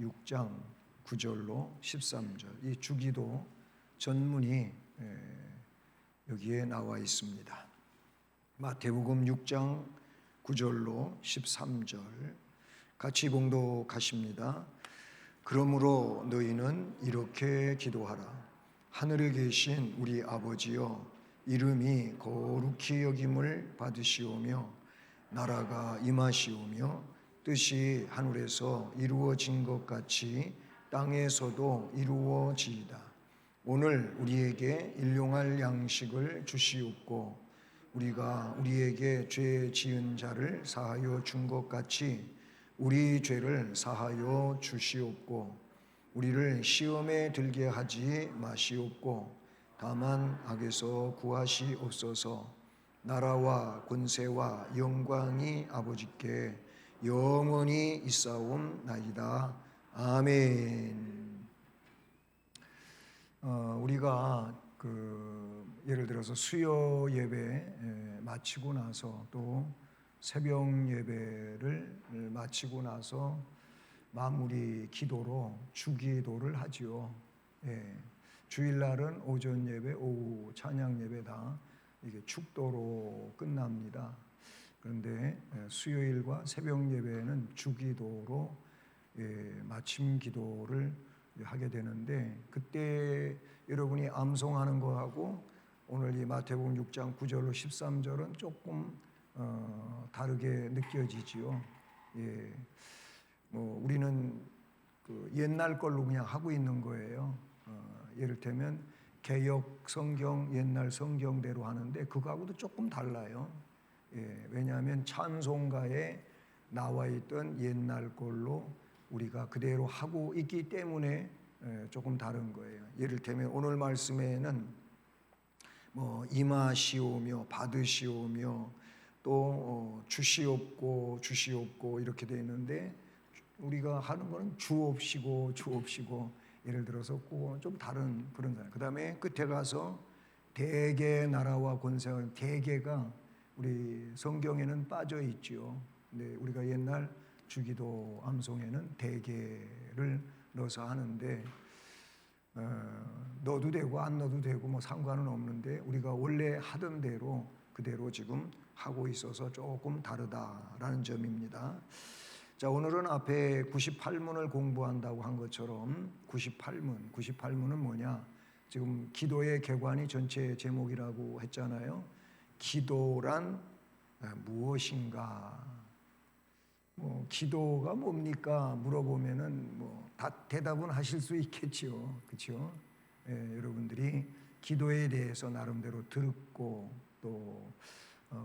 6장 9절로 13절 이 주기도 전문이 여기에 나와 있습니다. 마태복음 6장 9절로 13절 같이 봉독하십니다. 그러므로 너희는 이렇게 기도하라. 하늘에 계신 우리 아버지여, 이름이 거룩히 여김을 받으시오며 나라가 임하시오며 뜻이 하늘에서 이루어진 것 같이 땅에서도 이루어지이다. 오늘 우리에게 일용할 양식을 주시옵고 우리가 우리에게 죄 지은 자를 사하여 준 것 같이 우리 죄를 사하여 주시옵고 우리를 시험에 들게 하지 마시옵고 다만 악에서 구하시옵소서. 나라와 권세와 영광이 아버지께 영원히 있사옵나이다. 아멘. 우리가 예를 들어서 수요 예배 마치고 나서 또 새벽 예배를 마치고 나서 마무리 기도로 주기도를 하지요. 주일날은 오전 예배, 오후 찬양 예배 다 이게 축도로 끝납니다. 그런데 수요일과 새벽 예배는 주기도로 마침 기도를 하게 되는데 그때 여러분이 암송하는 거하고 오늘 이 마태복음 6장 9절로 13절은 조금 다르게 느껴지지요. 우리는 옛날 걸로 그냥 하고 있는 거예요. 예를 들면 개역 성경, 옛날 성경대로 하는데 그거하고도 조금 달라요. 왜냐하면 찬송가에 나와 있던 옛날 걸로 우리가 그대로 하고 있기 때문에 조금 다른 거예요. 예를 들면 오늘 말씀에는 임하시오며 받으시오며 또 주시옵고 주시옵고 이렇게 되어 있는데 우리가 하는 거는 주옵시고 주옵시고 예를 들어서 좀 다른 그런 그 다음에 끝에 가서 대개 나라와 권세와 대개가 우리 성경에는 빠져 있죠. 근데 우리가 옛날 주기도 암송에는 대개를 넣어서 하는데 넣어도 되고 안 넣어도 되고 뭐 상관은 없는데 우리가 원래 하던 대로 그대로 지금 하고 있어서 조금 다르다라는 점입니다. 자, 오늘은 앞에 98문을 공부한다고 한 것처럼 98문은 뭐냐? 지금 기도의 객관이 전체 제목이라고 했잖아요. 기도란 무엇인가? 기도가 뭡니까? 물어보면은 다 대답은 하실 수 있겠지요. 그렇죠? 여러분들이 기도에 대해서 나름대로 듣고 또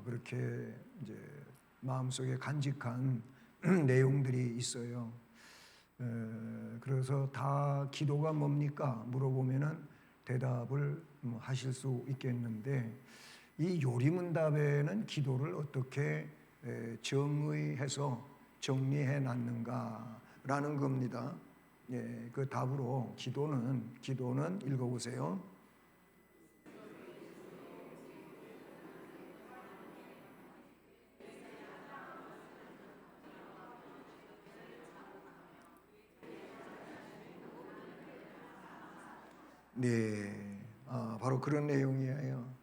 그렇게 이제 마음속에 간직한 내용들이 있어요. 그래서 다 기도가 뭡니까? 물어보면은 대답을 하실 수 있겠는데 이 요리문답에는 기도를 어떻게 정의해서 정리해 놨는가라는 겁니다. 그 답으로 기도는 읽어보세요. 네, 바로 그런 내용이에요.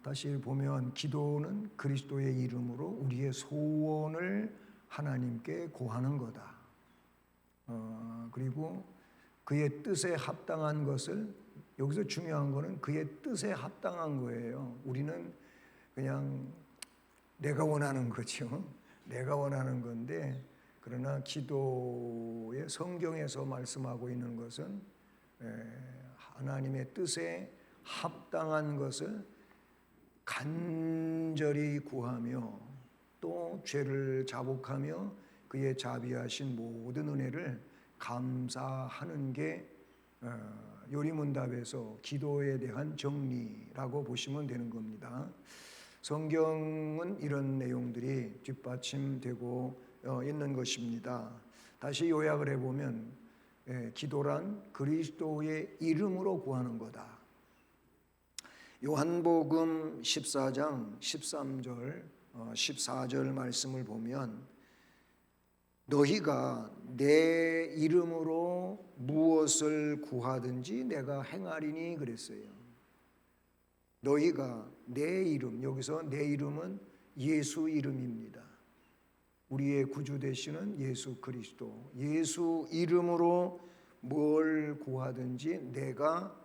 다시 보면 기도는 그리스도의 이름으로 우리의 소원을 하나님께 고하는 거다. 그리고 그의 뜻에 합당한 것을 여기서 중요한 거는 그의 뜻에 합당한 거예요. 우리는 그냥 내가 원하는 거죠. 내가 원하는 건데 그러나 기도의 성경에서 말씀하고 있는 것은 하나님의 뜻에 합당한 것을 간절히 구하며 또 죄를 자복하며 그의 자비하신 모든 은혜를 감사하는 게 요리문답에서 기도에 대한 정리라고 보시면 되는 겁니다. 성경은 이런 내용들이 뒷받침되고 있는 것입니다. 다시 요약을 해보면 기도란 그리스도의 이름으로 구하는 거다. 요한복음 14장 13절 14절 말씀을 보면 너희가 내 이름으로 무엇을 구하든지 내가 행하리니 그랬어요. 너희가 내 이름, 여기서 내 이름은 예수 이름입니다. 우리의 구주 되시는 예수 그리스도, 예수 이름으로 뭘 구하든지 내가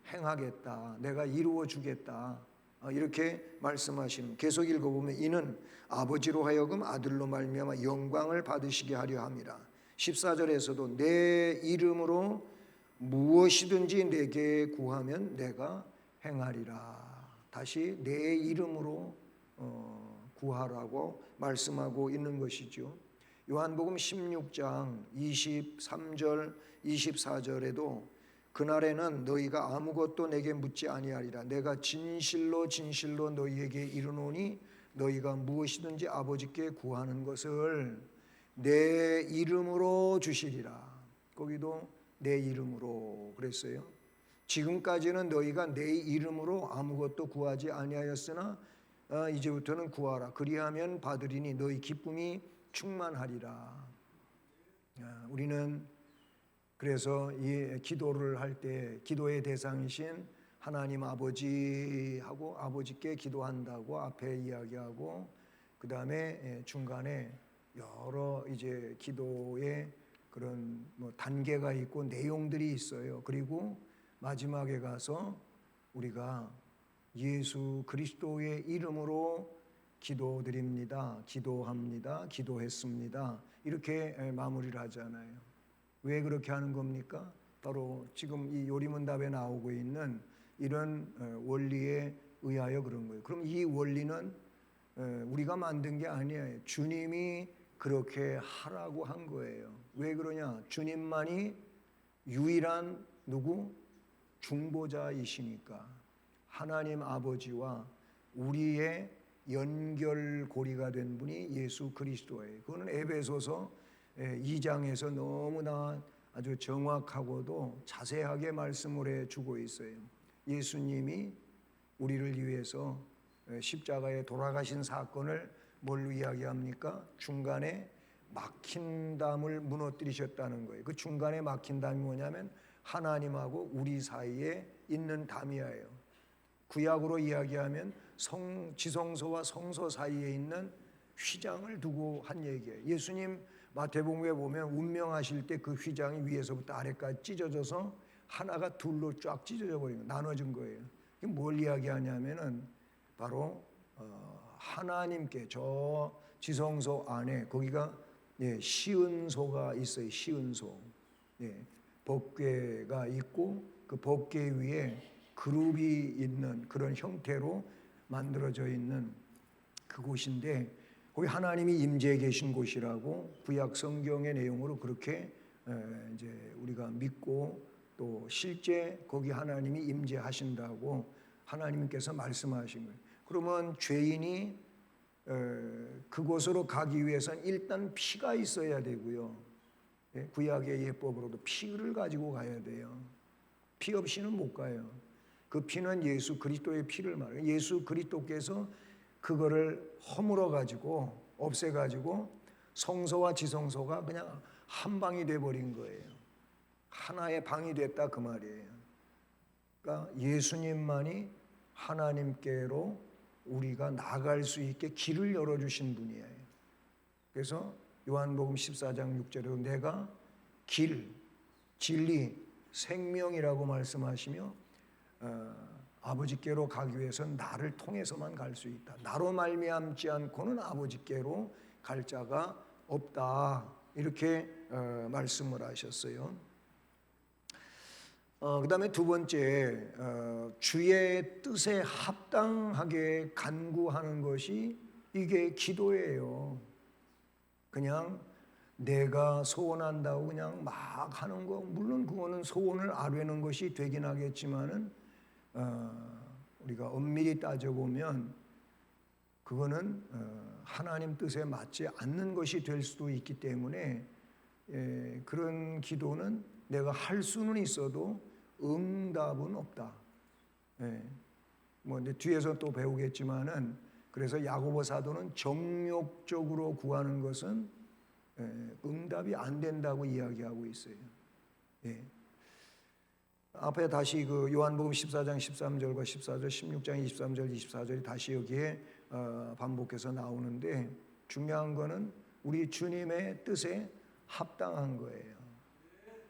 행하겠다, 내가 이루어 주겠다, 이렇게 말씀하시는. 계속 읽어보면 이는 아버지로 하여금 아들로 말미암아 영광을 받으시게 하려 함이라. 14절에서도 내 이름으로 무엇이든지 내게 구하면 내가 행하리라. 다시 내 이름으로 구하라고 말씀하고 있는 것이죠. 요한복음 16장 23절 24절에도 그날에는 너희가 아무것도 내게 묻지 아니하리라. 내가 진실로 진실로 너희에게 이르노니 너희가 무엇이든지 아버지께 구하는 것을 내 이름으로 주시리라. 거기도 내 이름으로 그랬어요. 지금까지는 너희가 내 이름으로 아무것도 구하지 아니하였으나 이제부터는 구하라. 그리하면 받으리니 너희 기쁨이 충만하리라. 우리는 그래서 이 기도를 할 때 기도의 대상이신 하나님 아버지하고 아버지께 기도한다고 앞에 이야기하고, 그 다음에 중간에 여러 이제 기도의 그런 단계가 있고 내용들이 있어요. 그리고 마지막에 가서 우리가 예수 그리스도의 이름으로 기도드립니다, 기도합니다, 기도했습니다, 이렇게 마무리를 하잖아요. 왜 그렇게 하는 겁니까? 바로 지금 이 요리문답에 나오고 있는 이런 원리에 의하여 그런 거예요. 그럼 이 원리는 우리가 만든 게 아니에요. 주님이 그렇게 하라고 한 거예요. 왜 그러냐? 주님만이 유일한 누구? 중보자이시니까. 하나님 아버지와 우리의 연결고리가 된 분이 예수 그리스도예요. 그거는 에베소서 2장에서 너무나 아주 정확하고도 자세하게 말씀을 해주고 있어요. 예수님이 우리를 위해서 십자가에 돌아가신 사건을 뭘로 이야기합니까? 중간에 막힌 담을 무너뜨리셨다는 거예요. 그 중간에 막힌 담이 뭐냐면 하나님하고 우리 사이에 있는 담이에요. 구약으로 이야기하면 지성소와 성소 사이에 있는 휘장을 두고 한 얘기예요. 예수님 마태복음에 보면 운명하실 때 그 휘장이 위에서부터 아래까지 찢어져서 하나가 둘로 쫙 찢어져 버린 거예요. 나눠진 거예요. 이게 뭘 이야기하냐면은 바로 하나님께 저 지성소 안에 거기가 시은소가 있어요. 시은소. 법궤가 있고 그 법궤 위에 그룹이 있는 그런 형태로 만들어져 있는 그곳인데, 거기 하나님이 임재해 계신 곳이라고 구약 성경의 내용으로 그렇게 이제 우리가 믿고 또 실제 거기 하나님이 임재하신다고 하나님께서 말씀하신 거예요. 그러면 죄인이 그곳으로 가기 위해서는 일단 피가 있어야 되고요. 구약의 예법으로도 피를 가지고 가야 돼요. 피 없이는 못 가요. 그 피는 예수 그리스도의 피를 말해요. 예수 그리스도께서 그거를 허물어 가지고 없애 가지고 성소와 지성소가 그냥 한 방이 돼 버린 거예요. 하나의 방이 됐다 그 말이에요. 그러니까 예수님만이 하나님께로 우리가 나갈 수 있게 길을 열어 주신 분이에요. 그래서 요한복음 14장 6절에도 내가 길, 진리, 생명이라고 말씀하시며 아버지께로 가기 위해서는 나를 통해서만 갈 수 있다. 나로 말미암지 않고는 아버지께로 갈 자가 없다. 이렇게 말씀을 하셨어요. 그 다음에 두 번째, 주의 뜻에 합당하게 간구하는 것이 이게 기도예요. 그냥 내가 소원한다고 그냥 막 하는 거, 물론 그거는 소원을 아뢰는 것이 되긴 하겠지만은 우리가 엄밀히 따져보면 그거는 하나님 뜻에 맞지 않는 것이 될 수도 있기 때문에 그런 기도는 내가 할 수는 있어도 응답은 없다. 뭐 이제 뒤에서 또 배우겠지만은, 그래서 야고보 사도는 정욕적으로 구하는 것은 응답이 안 된다고 이야기하고 있어요. 예. 앞에 다시 그 요한복음 14장 13절과 14절, 16장 23절, 24절이 다시 여기에 반복해서 나오는데 중요한 거는 우리 주님의 뜻에 합당한 거예요.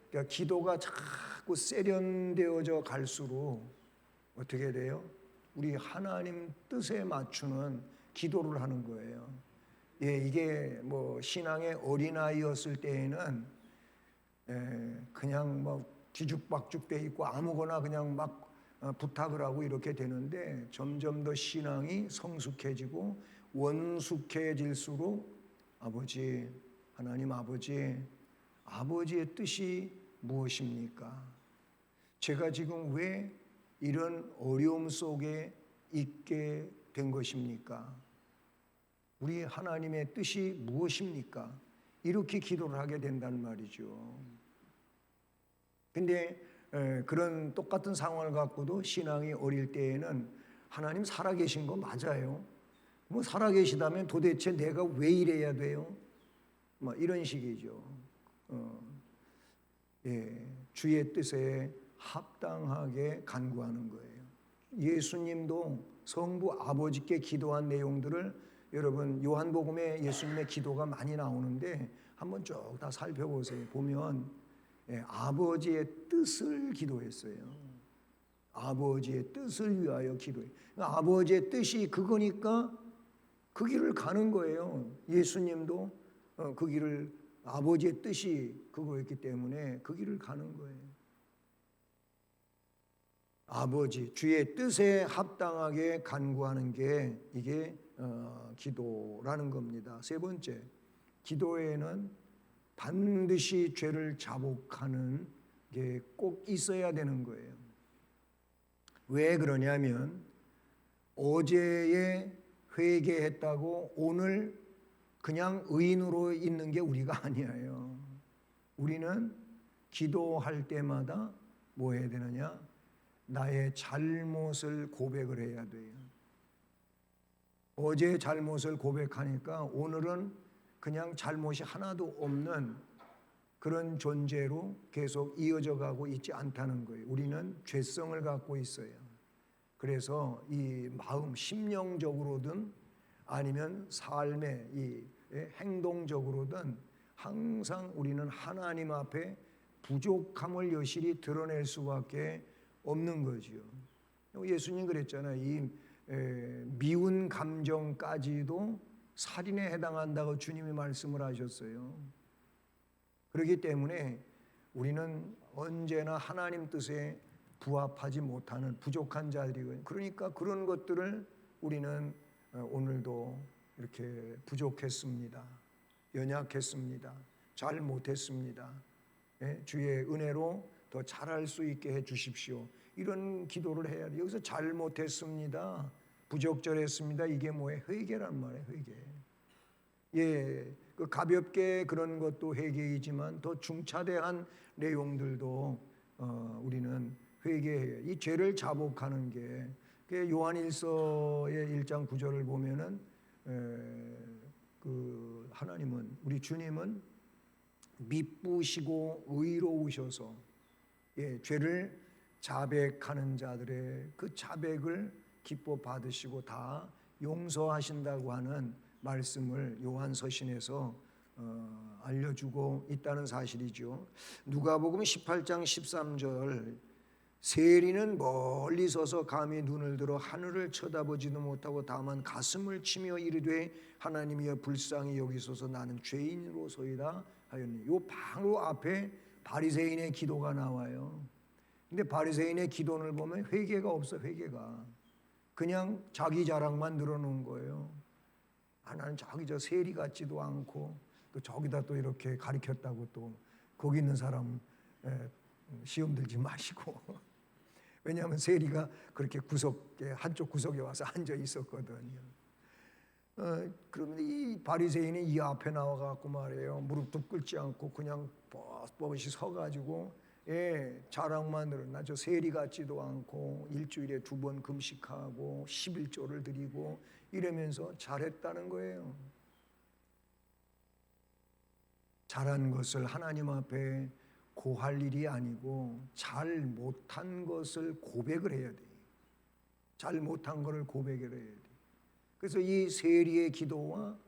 그러니까 기도가 자꾸 세련되어져 갈수록 어떻게 돼요? 우리 하나님 뜻에 맞추는 기도를 하는 거예요. 예, 이게 뭐 신앙의 어린아이였을 때에는 그냥 뭐 뒤죽박죽 돼 있고 아무거나 그냥 막 부탁을 하고 이렇게 되는데 점점 더 신앙이 성숙해지고 원숙해질수록 아버지, 하나님 아버지, 아버지의 뜻이 무엇입니까? 제가 지금 왜 이런 어려움 속에 있게 된 것입니까? 우리 하나님의 뜻이 무엇입니까? 이렇게 기도를 하게 된단 말이죠. 근데 그런 똑같은 상황을 갖고도 신앙이 어릴 때에는 하나님 살아계신 거 맞아요. 뭐 살아계시다면 도대체 내가 왜 이래야 돼요? 뭐 이런 식이죠. 예, 주의 뜻에 합당하게 간구하는 거예요. 예수님도 성부 아버지께 기도한 내용들을 여러분 요한복음에 예수님의 기도가 많이 나오는데 한번 쭉 다 살펴보세요. 보면 아버지의 뜻을 기도했어요. 아버지의 뜻을 위하여 기도해. 아버지의 뜻이 그거니까 그 길을 가는 거예요. 예수님도 그 길을 아버지의 뜻이 그거였기 때문에 그 길을 가는 거예요. 아버지, 주의 뜻에 합당하게 간구하는 게 이게 기도라는 겁니다. 세 번째, 기도에는 반드시 죄를 자복하는 게 꼭 있어야 되는 거예요. 왜 그러냐면 어제에 회개했다고 오늘 그냥 의인으로 있는 게 우리가 아니에요. 우리는 기도할 때마다 뭐 해야 되느냐? 나의 잘못을 고백을 해야 돼요. 어제 잘못을 고백하니까 오늘은 그냥 잘못이 하나도 없는 그런 존재로 계속 이어져 가고 있지 않다는 거예요. 우리는 죄성을 갖고 있어요. 그래서 이 마음, 심령적으로든 아니면 삶의 이 행동적으로든 항상 우리는 하나님 앞에 부족함을 여실히 드러낼 수밖에 없는 거지요. 예수님 그랬잖아요. 이 미운 감정까지도 살인에 해당한다고 주님이 말씀을 하셨어요. 그렇기 때문에 우리는 언제나 하나님 뜻에 부합하지 못하는 부족한 자들이거든요. 그러니까 그런 것들을 우리는 오늘도 이렇게 부족했습니다. 연약했습니다. 잘 못했습니다. 주의 은혜로 더 잘할 수 있게 해 주십시오. 이런 기도를 해야 돼요. 여기서 잘못했습니다. 부적절했습니다. 이게 뭐예요? 회개란 말이에요. 회개. 예, 그 가볍게 그런 것도 회개이지만 더 중차대한 내용들도 우리는 회개해요. 이 죄를 자복하는 게 요한일서의 1장 9절을 보면은 그 하나님은 우리 주님은 미쁘시고 의로우셔서 죄를 자백하는 자들의 그 자백을 기뻐 받으시고 다 용서하신다고 하는 말씀을 요한 서신에서 알려주고 있다는 사실이죠. 누가복음 18장 13절 세리는 멀리 서서 감히 눈을 들어 하늘을 쳐다보지도 못하고 다만 가슴을 치며 이르되 하나님이여 불쌍히 여기소서 나는 죄인으로소이다 하였니. 요 바로 앞에 바리새인의 기도가 나와요. 근데 바리새인의 기도를 보면 회개가 없어. 회개가 그냥 자기 자랑만 늘어놓은 거예요. 나는 저기 저 세리 같지도 않고 또 저기다 또 이렇게 가리켰다고 또 거기 있는 사람 시험 들지 마시고 왜냐하면 세리가 그렇게 구석에 한쪽 구석에 와서 앉아 있었거든요. 그러면 이 바리새인이 이 앞에 나와갖고 말이에요. 무릎도 꿇지 않고 그냥 뻣뻣이 서가지고 자랑만 늘어. 나 저 세리 같지도 않고 일주일에 2번 금식하고 11조를 드리고 이러면서 잘했다는 거예요. 잘한 것을 하나님 앞에 고할 일이 아니고 잘 못한 것을 고백을 해야 돼. 잘 못한 것을 고백을 해야 돼. 그래서 이 세리의 기도와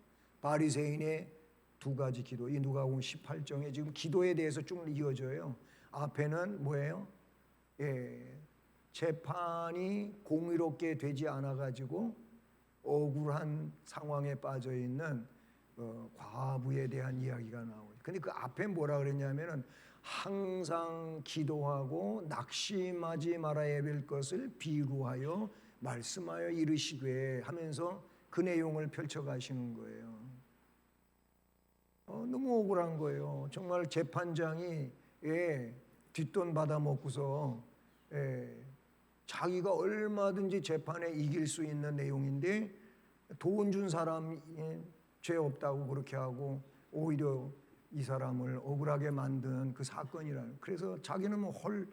바리새인의 두 가지 기도, 이 누가복음 18장에 지금 기도에 대해서 쭉 이어져요. 앞에는 뭐예요? 재판이 공의롭게 되지 않아 가지고 억울한 상황에 빠져 있는 과부에 대한 이야기가 나오죠. 근데 그 앞에 뭐라 그랬냐면은 항상 기도하고 낙심하지 말아야 될 것을 비유하여 말씀하여 이르시되 하면서 그 내용을 펼쳐 가시는 거예요. 너무 억울한 거예요. 정말 재판장이 뒷돈 받아 먹고서 자기가 얼마든지 재판에 이길 수 있는 내용인데 돈 준 사람이 죄 없다고 그렇게 하고 오히려 이 사람을 억울하게 만든 그 사건이라는. 그래서 자기는 뭐 할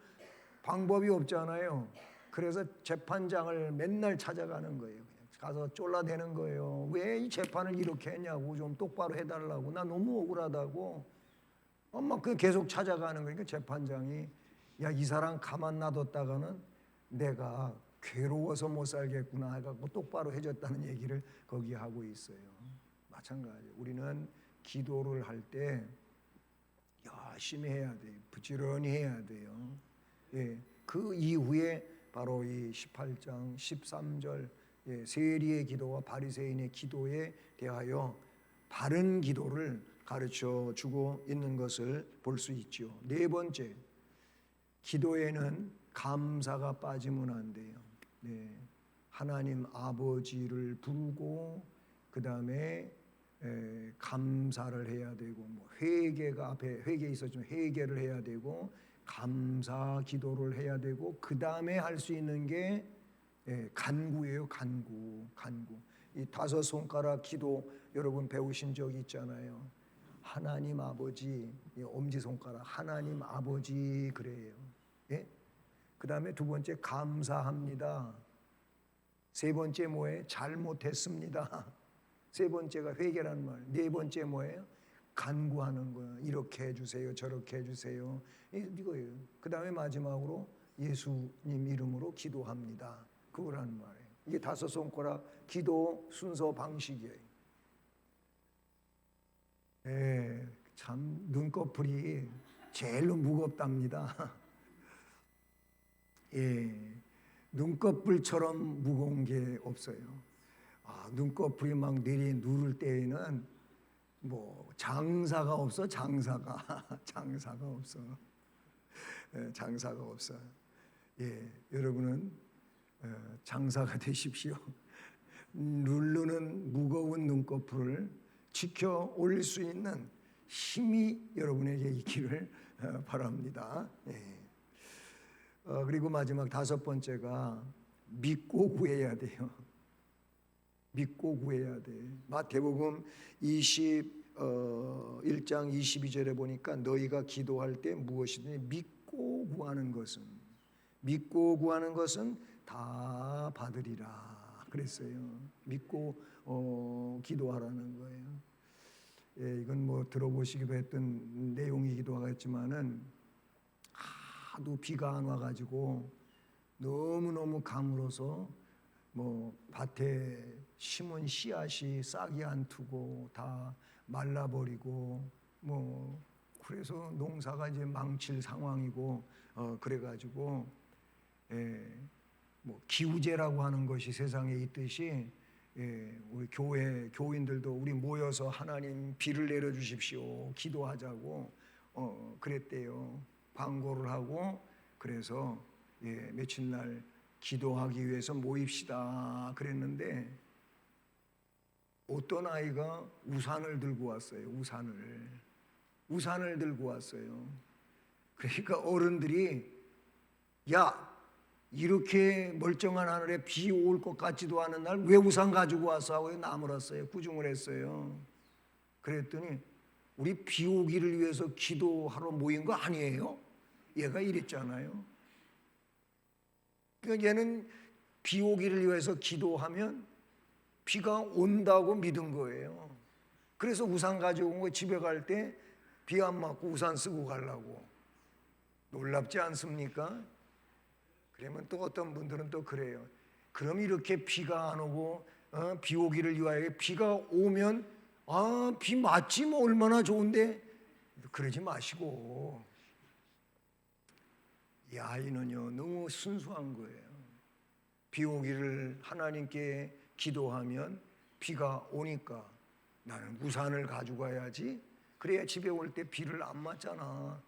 방법이 없잖아요. 그래서 재판장을 맨날 찾아가는 거예요. 가서 쫄라대는 거예요. 왜 이 재판을 이렇게 했냐고, 좀 똑바로 해달라고, 나 너무 억울하다고. 엄마 그 계속 찾아가는 거니까 재판장이 야, 이 사람 가만 놔뒀다가는 내가 괴로워서 못 살겠구나 해갖고 똑바로 해줬다는 얘기를 거기 하고 있어요. 마찬가지. 우리는 기도를 할 때 열심히 해야 돼요. 부지런히 해야 돼요. 그 이후에 바로 이 18장 13절 세리의 기도와 바리새인의 기도에 대하여 바른 기도를 가르쳐 주고 있는 것을 볼 수 있죠. 네 번째, 기도에는 감사가 빠지면 안 돼요. 하나님 아버지를 부르고 그 다음에 감사를 해야 되고, 뭐 회개가 앞에 회개 있었지만 회개를 해야 되고, 감사 기도를 해야 되고, 그 다음에 할 수 있는 게 간구예요. 간구. 이 다섯 손가락 기도 여러분 배우신 적 있잖아요. 하나님 아버지, 엄지 손가락 하나님 아버지 그래요. 그 다음에 두 번째 감사합니다. 세 번째 뭐예요? 잘못했습니다. 세 번째가 회개라는 말. 네 번째 뭐예요? 간구하는 거예요. 이렇게 해주세요, 저렇게 해주세요. 이거예요. 그 다음에 마지막으로 예수님 이름으로 기도합니다. 그거라는 말이에요. 이게 다섯 손가락 기도 순서 방식이에요. 참 눈꺼풀이 제일로 무겁답니다. 눈꺼풀처럼 무거운 게 없어요. 눈꺼풀이 막 누를 때에는 뭐 장사가 없어. 장사가 없어. 장사가 없어. 여러분은 장사가 되십시오. 누르는 무거운 눈꺼풀을 지켜 올릴 수 있는 힘이 여러분에게 있기를 바랍니다. 그리고 마지막 다섯 번째가 믿고 구해야 돼요. 믿고 구해야 돼. 마태복음 21장 22절에 보니까 너희가 기도할 때 무엇이든지 믿고 구하는 것은 다 받으리라 그랬어요. 믿고 기도하라는 거예요. 이건 뭐 들어보시기도 했던 내용이기도 하겠지만은 하도 비가 안 와가지고 너무너무 가물어서 뭐 밭에 심은 씨앗이 싹이 안 트고 다 말라버리고 뭐 그래서 농사가 이제 망칠 상황이고 그래가지고 뭐 기우제라고 하는 것이 세상에 있듯이 우리 교인들도 우리 모여서 하나님 비를 내려주십시오 기도하자고 그랬대요. 방고를 하고 그래서 며칠 날 기도하기 위해서 모입시다 그랬는데 어떤 아이가 우산을 들고 왔어요. 우산을 들고 왔어요. 그러니까 어른들이 야 이렇게 멀쩡한 하늘에 비 올 것 같지도 않은 날 왜 우산 가지고 와서 하고 나무랐어요. 구중을 했어요. 그랬더니 우리 비 오기를 위해서 기도하러 모인 거 아니에요? 얘가 이랬잖아요. 그러니까 얘는 비 오기를 위해서 기도하면 비가 온다고 믿은 거예요. 그래서 우산 가지고 온 거 집에 갈 때 비 안 맞고 우산 쓰고 가려고. 놀랍지 않습니까? 그러면 또 어떤 분들은 또 그래요. 그럼 이렇게 비가 안 오고 비 오기를 위하여 비가 오면 비 맞지 뭐 얼마나 좋은데. 그러지 마시고, 이 아이는요 너무 순수한 거예요. 비 오기를 하나님께 기도하면 비가 오니까 나는 우산을 가지고 가야지. 그래야 집에 올 때 비를 안 맞잖아.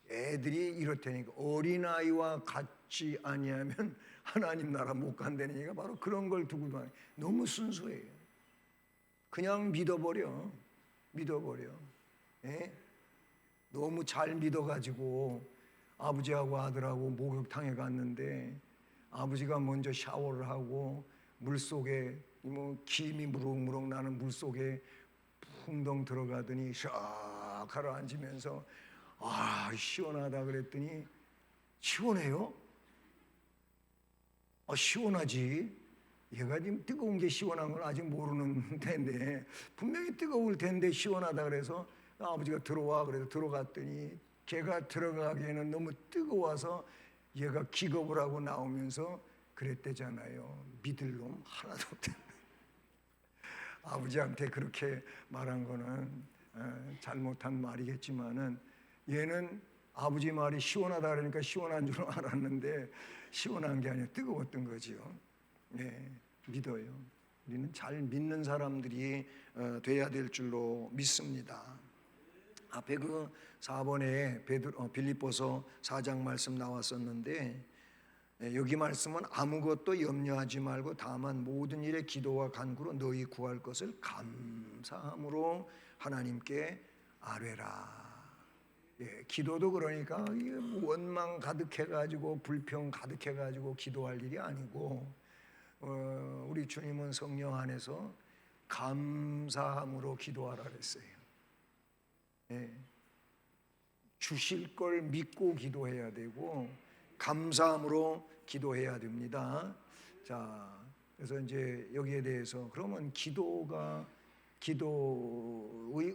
애들이 이렇다니까. 어린아이와 같지 아니하면 하나님 나라 못 간다는 얘기가 바로 그런 걸 두고 너무 순수해요. 그냥 믿어버려. 예? 너무 잘 믿어가지고 아버지하고 아들하고 목욕탕에 갔는데 아버지가 먼저 샤워를 하고 물속에 김이 무럭무럭 나는 물속에 풍덩 들어가더니 샥 가라앉으면서 시원하다 그랬더니 시원해요? 시원하지. 얘가 지금 뜨거운 게 시원한 걸 아직 모르는 텐데 분명히 뜨거울 텐데 시원하다 그래서 아버지가 들어와 그래서 들어갔더니 걔가 들어가기에는 너무 뜨거워서 얘가 기겁을 하고 나오면서 그랬대잖아요. 믿을 놈 하나도 없다. 아버지한테 그렇게 말한 거는 잘못한 말이겠지만은 얘는 아버지 말이 시원하다 그러니까 시원한 줄 알았는데 시원한 게 아니라 뜨거웠던 거지요. 네, 믿어요. 우리는 잘 믿는 사람들이 돼야 될 줄로 믿습니다. 앞에 그 4번에 빌립보서 4장 말씀 나왔었는데 여기 말씀은 아무것도 염려하지 말고 다만 모든 일에 기도와 간구로 너희 구할 것을 감사함으로 하나님께 아뢰라. 기도도 그러니까 원망 가득해가지고 불평 가득해가지고 기도할 일이 아니고 우리 주님은 성령 안에서 감사함으로 기도하라 그랬어요. 주실 걸 믿고 기도해야 되고 감사함으로 기도해야 됩니다. 자, 그래서 이제 여기에 대해서 그러면 기도의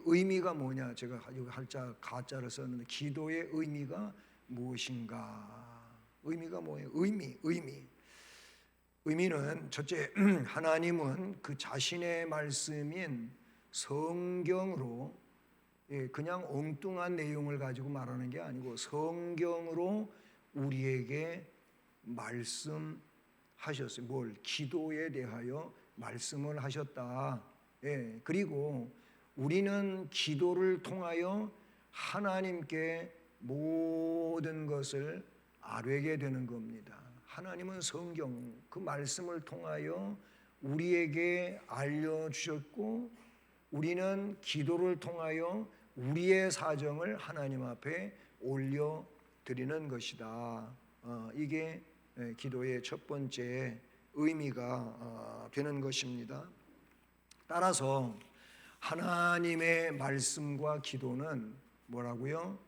의미가 뭐냐? 제가 여기 가짜를 썼는데 기도의 의미가 무엇인가? 의미가 뭐예요? 의미는 첫째, 하나님은 그 자신의 말씀인 성경으로 그냥 엉뚱한 내용을 가지고 말하는 게 아니고 성경으로 우리에게 말씀하셨어요. 뭘? 기도에 대하여 말씀을 하셨다. 그리고 우리는 기도를 통하여 하나님께 모든 것을 아뢰게 되는 겁니다. 하나님은 성경, 그 말씀을 통하여 우리에게 알려주셨고 우리는 기도를 통하여 우리의 사정을 하나님 앞에 올려드리는 것이다. 이게 기도의 첫 번째 의미가 되는 것입니다. 따라서 하나님의 말씀과 기도는 뭐라고요?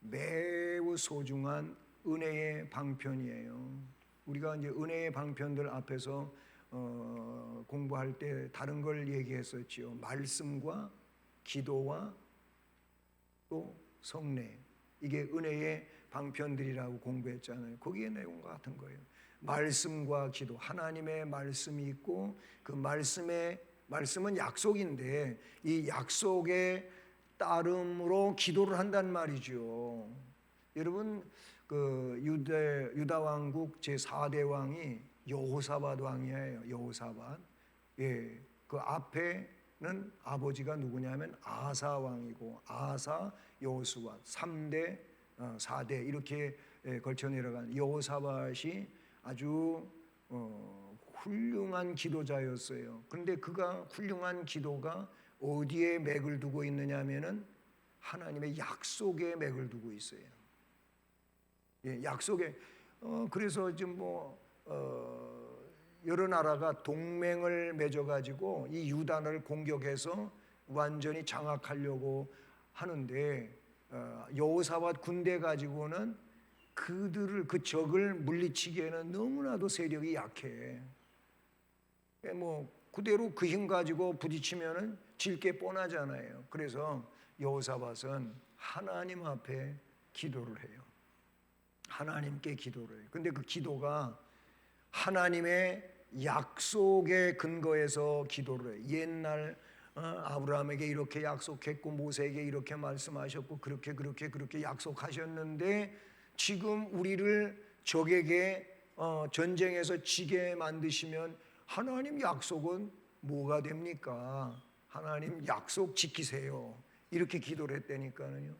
매우 소중한 은혜의 방편이에요. 우리가 이제 은혜의 방편들 앞에서 공부할 때 다른 걸 얘기했었지요. 말씀과 기도와 또 성례, 이게 은혜의 방편들이라고 공부했잖아요. 거기에 내용과 같은 거예요. 말씀과 기도, 하나님의 말씀이 있고 그 말씀은 약속인데 이 약속에 따름으로 기도를 한단 말이죠. 여러분 그 유다 왕국 제 4대 왕이 여호사밧 왕이에요. 여호사밧. 그 앞에는 아버지가 누구냐면 아사 왕이고 아사, 여호수아 3대, 4대 이렇게 걸쳐 내려간 여호사밧이 아주 훌륭한 기도자였어요. 그런데 그가 훌륭한 기도가 어디에 맥을 두고 있느냐면은 하나님의 약속에 맥을 두고 있어요. 약속에 그래서 지금 여러 나라가 동맹을 맺어가지고 이 유다를 공격해서 완전히 장악하려고 하는데 여호사밧 군대 가지고는 그 적을 물리치기에는 너무나도 세력이 약해. 그대로 그 힘 가지고 부딪히면은 질 게 뻔하잖아요. 그래서 여호사밧은 하나님 앞에 기도를 해요. 하나님께 기도를 해요. 근데 그 기도가 하나님의 약속의 근거에서 기도를 해요. 옛날 아브라함에게 이렇게 약속했고 모세에게 이렇게 말씀하셨고 그렇게 약속하셨는데 지금 우리를 적에게 전쟁에서 지게 만드시면 하나님 약속은 뭐가 됩니까? 하나님 약속 지키세요. 이렇게 기도를 했다니까요.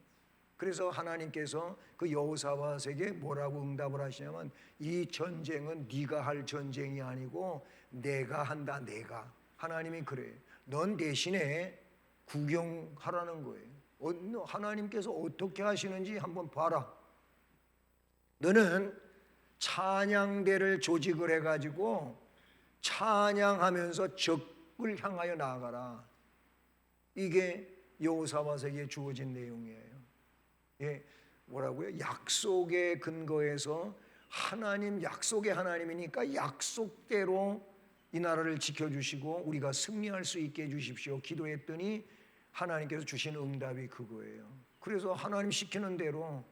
그래서 하나님께서 그 여호사밧에게 뭐라고 응답을 하시냐면 이 전쟁은 네가 할 전쟁이 아니고 내가 한다. 내가. 하나님이 그래요. 넌 대신에 구경하라는 거예요. 하나님께서 어떻게 하시는지 한번 봐라. 너는 찬양대를 조직을 해가지고 찬양하면서 적을 향하여 나아가라. 이게 여호사밧에게 주어진 내용이에요. 예, 뭐라고요? 약속의 근거에서 하나님, 약속의 하나님이니까 약속대로 이 나라를 지켜주시고 우리가 승리할 수 있게 해주십시오. 기도했더니 하나님께서 주신 응답이 그거예요. 그래서 하나님 시키는 대로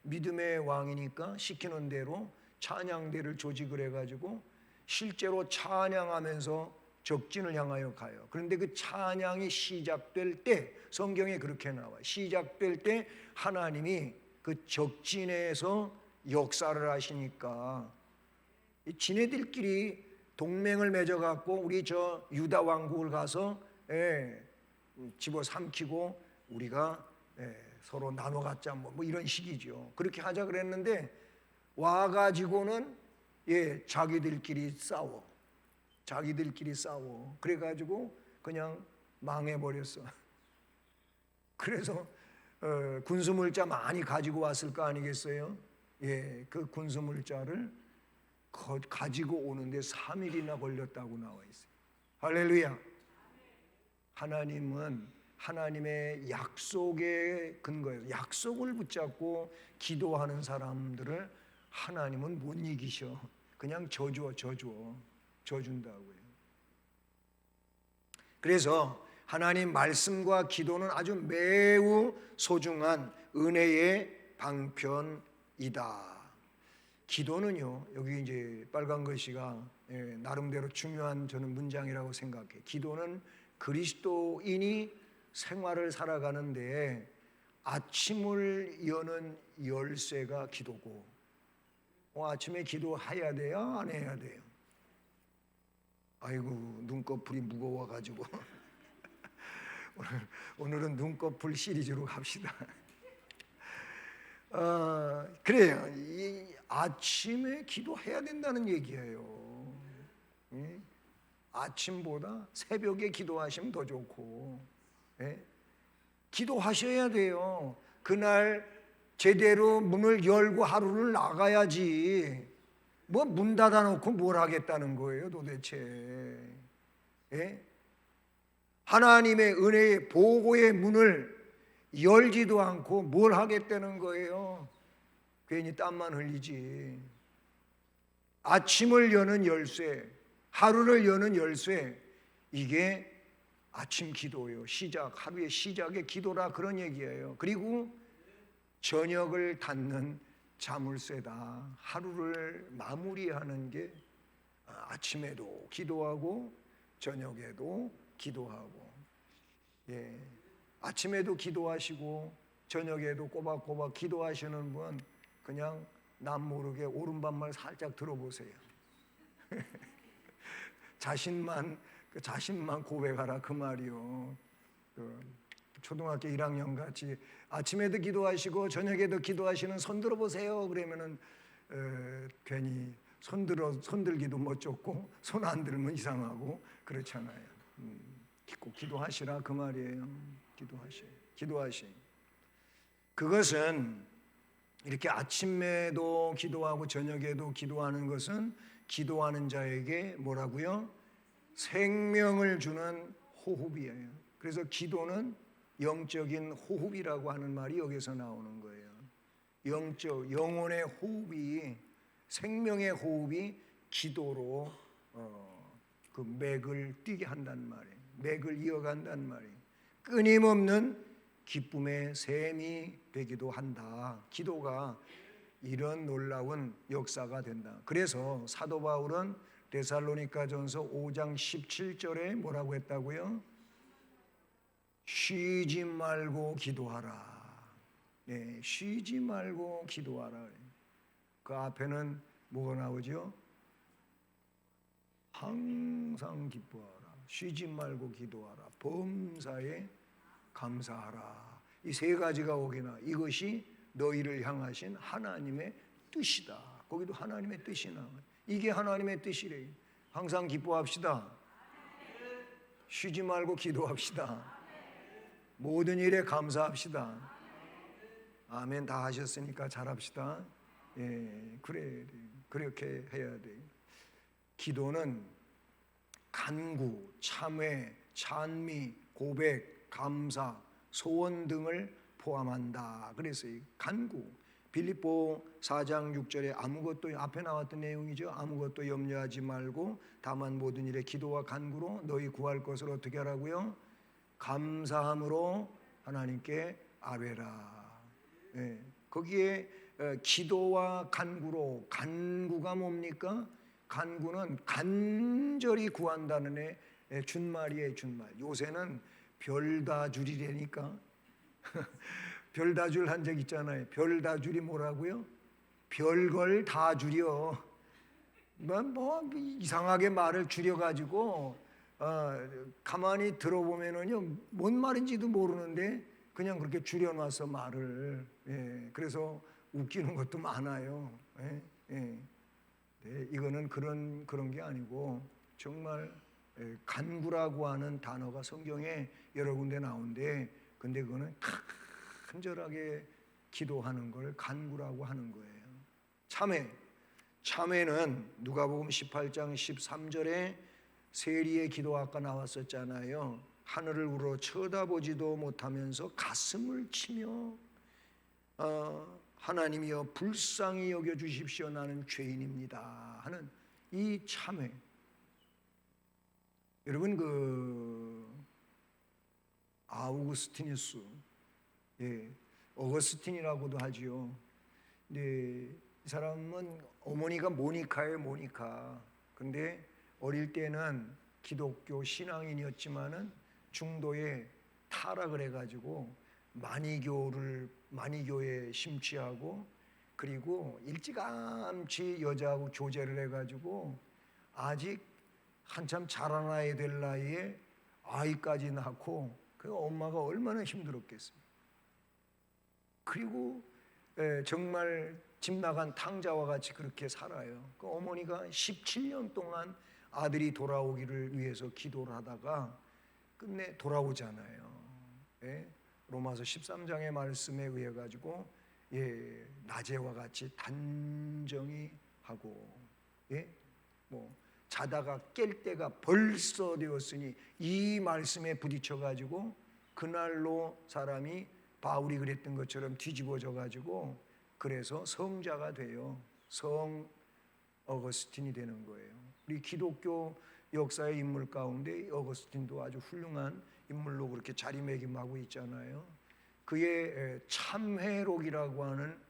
믿음의 왕이니까 시키는 대로 찬양대를 조직을 해가지고 실제로 찬양하면서 적진을 향하여 가요. 그런데 그 찬양이 시작될 때 성경에 그렇게 나와요. 시작될 때 하나님이 그 적진에서 역사를 하시니까 지네들끼리 동맹을 맺어갖고 우리 저 유다 왕국을 가서 집어삼키고 우리가 서로 나눠 갖자 뭐 이런 식이죠. 그렇게 하자 그랬는데 와가지고는 자기들끼리 싸워. 그래가지고 그냥 망해버렸어. 그래서 군수물자 많이 가지고 왔을 거 아니겠어요? 그 군수물자를 가지고 오는데 3일이나 걸렸다고 나와 있어요. 할렐루야. 하나님은 하나님의 약속의 근거에서 약속을 붙잡고 기도하는 사람들을 하나님은 못 이기셔. 그냥 져준다고요. 그래서 하나님 말씀과 기도는 아주 매우 소중한 은혜의 방편이다. 기도는요, 여기 이제 빨간 글씨가 나름대로 중요한 저는 문장이라고 생각해요. 기도는 그리스도인이 생활을 살아가는데 아침을 여는 열쇠가 기도고, 아침에 기도해야 돼요? 안 해야 돼요? 아이고, 눈꺼풀이 무거워가지고 오늘은 눈꺼풀 시리즈로 갑시다. 그래요. 이 아침에 기도해야 된다는 얘기예요. 아침보다 새벽에 기도하시면 더 좋고, 기도하셔야 돼요. 그날 제대로 문을 열고 하루를 나가야지. 뭐 문 닫아놓고 뭘 하겠다는 거예요, 도대체? 하나님의 은혜의 보고의 문을 열지도 않고 뭘 하겠다는 거예요? 괜히 땀만 흘리지. 아침을 여는 열쇠, 하루를 여는 열쇠, 이게 아침 기도예요. 하루의 시작의 기도라 그런 얘기예요. 그리고 저녁을 닫는 자물쇠다. 하루를 마무리하는 게 아침에도 기도하고 저녁에도 기도하고, 아침에도 기도하시고 저녁에도 꼬박꼬박 기도하시는 분 그냥 남 모르게 오른반말 살짝 들어보세요. 자신만 고백하라 그 말이요. 초등학교 1학년 같이 아침에도 기도하시고 저녁에도 기도하시는 손 들어보세요. 그러면은 괜히 손들기도 멋쩍고 손 안 들면 이상하고 그렇잖아요. 꼭 기도하시라 그 말이에요. 기도하시. 그것은 이렇게 아침에도 기도하고 저녁에도 기도하는 것은 기도하는 자에게 뭐라고요? 생명을 주는 호흡이에요. 그래서 기도는 영적인 호흡이라고 하는 말이 여기서 나오는 거예요. 영혼의 호흡이, 생명의 호흡이 기도로 그 맥을 뛰게 한단 말이에요. 맥을 이어간단 말이에요. 끊임없는 기쁨의 샘이 되기도 한다. 기도가 이런 놀라운 역사가 된다. 그래서 사도 바울은 데살로니가전서 5장 17절에 뭐라고 했다고요? 쉬지 말고 기도하라. 네, 쉬지 말고 기도하라. 그 앞에는 뭐가 나오죠? 항상 기뻐하라. 쉬지 말고 기도하라. 범사에 감사하라. 이 세 가지가 오기나 이것이 너희를 향하신 하나님의 뜻이다. 거기도 하나님의 뜻이 나와요. 이게 하나님의 뜻이래요. 항상 기뻐합시다. 쉬지 말고 기도합시다. 모든 일에 감사합시다. 아멘. 다 하셨으니까 잘합시다. 예, 그래, 그렇게 해야 돼. 기도는 간구, 참회, 찬미, 고백, 감사, 소원 등을 포함한다. 그래서 이 간구, 빌립보 4장 6절에 아무것도, 앞에 나왔던 내용이죠. 아무것도 염려하지 말고 다만 모든 일에 기도와 간구로 너희 구할 것을 어떻게 하라고요? 감사함으로 하나님께 아뢰라. 예, 거기에 기도와 간구로, 간구가 뭡니까? 간구는 간절히 구한다는 준말이에요. 준말. 요새는 별다줄이라니까. 별다줄 한 적 있잖아요. 별다줄이 뭐라고요? 별걸 다 줄여. 뭐 이상하게 말을 줄여가지고 가만히 들어보면은요 뭔 말인지도 모르는데 그냥 그렇게 줄여놔서 말을. 예, 그래서 웃기는 것도 많아요. 예, 예. 네, 이거는 그런 게 아니고 정말 간구라고 하는 단어가 성경에 여러 군데 나오는데, 근데 그거는 간절하게 기도하는 걸 간구라고 하는 거예요. 참회는 누가복음 18장 13절에 세리의 기도 아까 나왔었잖아요. 하늘을 우러 쳐다보지도 못하면서 가슴을 치며 하나님이여 불쌍히 여겨 주십시오. 나는 죄인입니다. 하는 이 참회. 여러분 아우구스티누스, 예, 어거스틴이라고도 하지요. 네, 이 사람은 어머니가 모니카예요, 모니카. 근데 어릴 때는 기독교 신앙인이었지만은 중도에 타락을 해가지고 만이교에 심취하고, 그리고 일찌감치 여자하고 교제를 해가지고 아직 한참 자라나야 될 나이에 아이까지 낳고, 그 엄마가 얼마나 힘들었겠어요. 그리고 정말 집 나간 탕자와 같이 그렇게 살아요. 그 어머니가 17년 동안 아들이 돌아오기를 위해서 기도를 하다가 끝내 돌아오잖아요. 예? 로마서 13장의 말씀에 의해 가지고 낮에와 같이 단정히 하고, 뭐 자다가 깰 때가 벌써 되었으니 이 말씀에 부딪혀 가지고 그날로 사람이 바울이 그랬던 것처럼 뒤집어져 가지고 그래서 성자가 돼요. 성 어거스틴이 되는 거예요. 우리 기독교 역사의 인물 가운데 어거스틴도 아주 훌륭한 인물로 그렇게 자리매김하고 있잖아요. 그의 참회록이라고 하는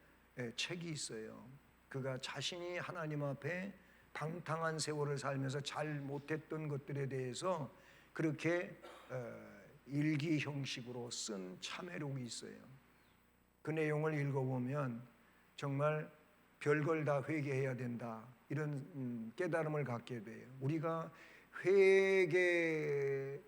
책이 있어요. 그가 자신이 하나님 앞에 방탕한 세월을 살면서 잘 못했던 것들에 대해서 그렇게 일기 형식으로 쓴 참회록이 있어요. 그 내용을 읽어보면 정말 별걸 다 회개해야 된다, 이런 깨달음을 갖게 돼요. 우리가 회개에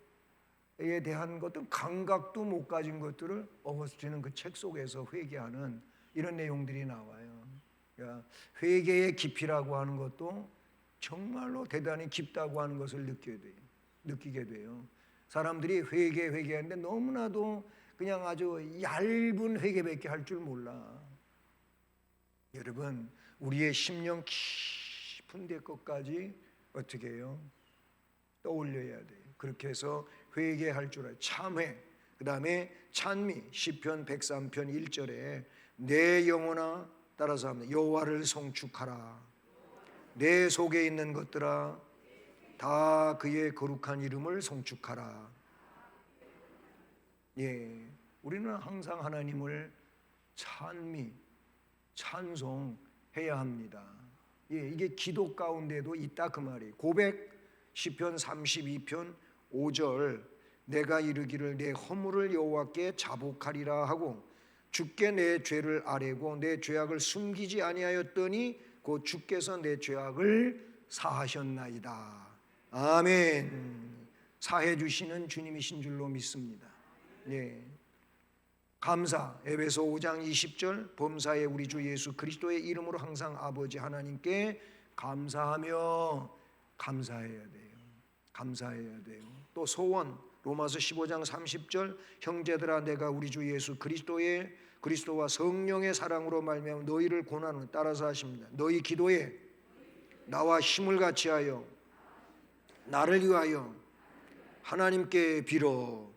대한 것들, 감각도 못 가진 것들을 어거스틴은 그 책 속에서 회개하는 이런 내용들이 나와요. 그러니까 회개의 깊이라고 하는 것도 정말로 대단히 깊다고 하는 것을 느끼게 돼요. 사람들이 회개하는데 너무나도 그냥 아주 얇은 회개밖에 할 줄 몰라. 여러분, 우리의 심령 깊은 데 것까지 어떻게 해요? 떠올려야 돼요. 그렇게 해서 회개할 줄 알아요. 참회. 그 다음에 찬미. 시편 103편 1절에 내 영혼아, 따라서 합니다. 여호와를 송축하라. 내 속에 있는 것들아 다 그의 거룩한 이름을 송축하라. 예, 우리는 항상 하나님을 찬송해야 합니다. 예, 이게 기도 가운데도 있다 그 말이에요. 고백 시편 32편 5절 내가 이르기를 내 허물을 여호와께 자복하리라 하고 주께 내 죄를 아뢰고 내 죄악을 숨기지 아니하였더니 곧 주께서 내 죄악을 사하셨나이다. 아멘. 사해 주시는 주님이신 줄로 믿습니다. 예. 감사. 에베소 5장 20절 범사에 우리 주 예수 그리스도의 이름으로 항상 아버지 하나님께 감사하며 감사해야 돼요. 감사해야 돼요. 또 소원 로마서 15장 30절 형제들아 내가 우리 주 예수 그리스도와 성령의 사랑으로 말미암아 너희를 고난을 따라서 하십니다. 너희 기도에 나와 힘을 같이하여 나를 위하여 하나님께 빌어.